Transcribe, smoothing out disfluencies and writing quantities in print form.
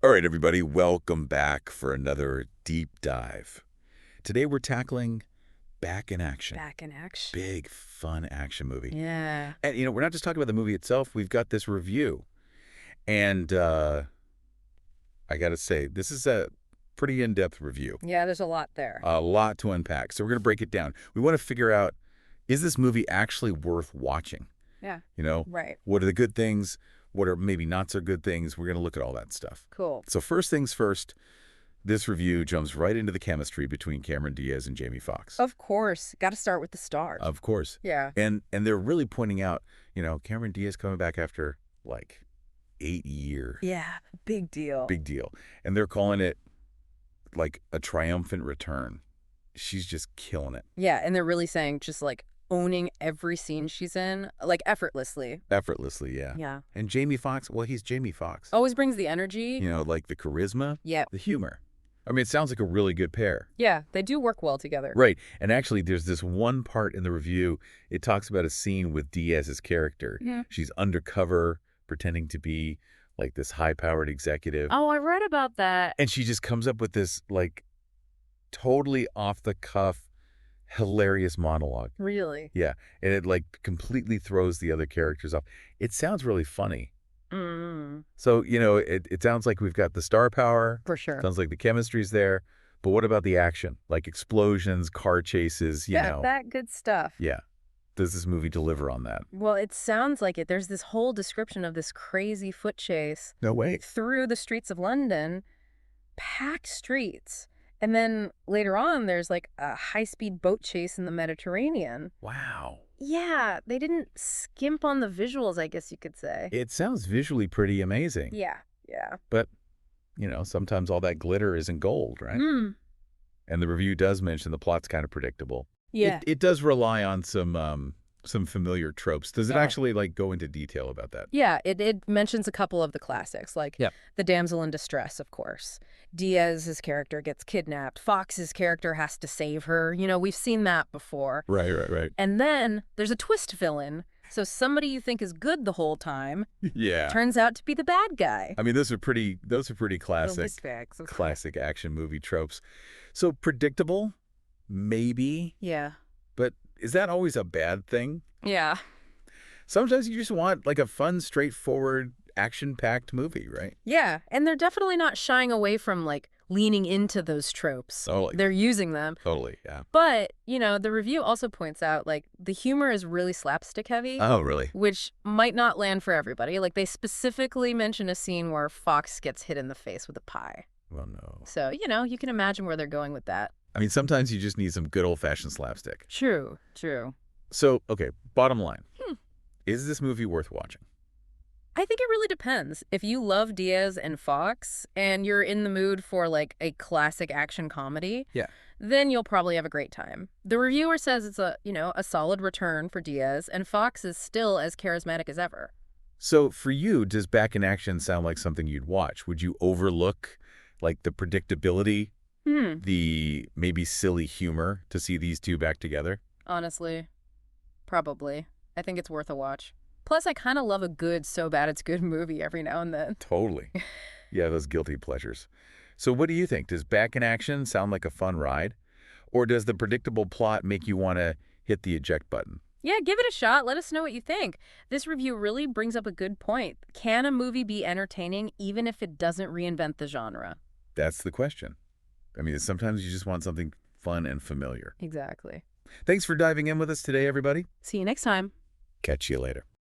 All right, everybody, welcome back for another deep dive. Today we're tackling Back in Action. Back in Action. Big, fun action movie. Yeah. And, we're not just talking about the movie itself. We've got this review. And I got to say, this is a pretty in-depth review. Yeah, there's a lot there. A lot to unpack. So we're going to break it down. We want to figure out, is this movie actually worth watching? Yeah. Right. What are the good things? What are maybe not so good things? We're going to look at all that stuff. Cool. So first things first, this review jumps right into the chemistry between Cameron Diaz and Jamie Foxx. Of course. Got to start with the stars. Of course. Yeah. And they're really pointing out, Cameron Diaz coming back after, 8 years. Yeah. Big deal. Big deal. And they're calling it, a triumphant return. She's just killing it. Yeah, and they're really saying just, owning every scene she's in, effortlessly. Effortlessly, yeah. Yeah. And Jamie Foxx, well, he's Jamie Foxx. Always brings the energy. The charisma. Yeah. The humor. I mean, it sounds like a really good pair. Yeah, they do work well together. Right. And actually, there's this one part in the review, it talks about a scene with Diaz's character. Yeah. She's undercover, pretending to be, this high-powered executive. Oh, I read about that. And she just comes up with this, totally off-the-cuff, hilarious monologue. Really? Yeah. And it, completely throws the other characters off. It sounds really funny. Mm. So, it sounds like we've got the star power. For sure. Sounds like the chemistry's there. But what about the action? Like explosions, car chases, Yeah, that good stuff. Yeah. Does this movie deliver on that? Well, it sounds like it. There's this whole description of this crazy foot chase. No way. Through the streets of London, packed streets. And then later on, there's a high-speed boat chase in the Mediterranean. Wow. Yeah, they didn't skimp on the visuals, I guess you could say. It sounds visually pretty amazing. Yeah, yeah. But, sometimes all that glitter isn't gold, right? Mm. And the review does mention the plot's kind of predictable. Yeah. It does rely on some familiar tropes. Does it actually, go into detail about that? Yeah, it mentions a couple of the classics, the damsel in distress, of course. Diaz's character gets kidnapped. Fox's character has to save her. We've seen that before. Right. And then there's a twist villain. So somebody you think is good the whole time Yeah. turns out to be the bad guy. I mean, those are pretty classic, classic action movie tropes. So predictable, maybe. Yeah. But is that always a bad thing? Yeah. Sometimes you just want a fun, straightforward, action-packed movie, right? Yeah, and they're definitely not shying away from leaning into those tropes. Totally. They're using them. Totally, yeah. But, the review also points out the humor is really slapstick heavy. Oh, really? Which might not land for everybody. They specifically mention a scene where Fox gets hit in the face with a pie. Well, no. So, you can imagine where they're going with that. I mean, sometimes you just need some good old-fashioned slapstick. True. So, okay, bottom line. Is this movie worth watching? I think it really depends. If you love Diaz and Foxx and you're in the mood for a classic action comedy, then you'll probably have a great time. The reviewer says it's a solid return for Diaz, and Foxx is still as charismatic as ever. So for you, does Back in Action sound like something you'd watch? Would you overlook the predictability, the maybe silly humor to see these two back together? Honestly, probably. I think it's worth a watch. Plus, I kind of love a good, so bad it's good movie every now and then. Totally. Yeah, those guilty pleasures. So what do you think? Does Back in Action sound like a fun ride? Or does the predictable plot make you want to hit the eject button? Yeah, give it a shot. Let us know what you think. This review really brings up a good point. Can a movie be entertaining even if it doesn't reinvent the genre? That's the question. I mean, sometimes you just want something fun and familiar. Exactly. Thanks for diving in with us today, everybody. See you next time. Catch you later.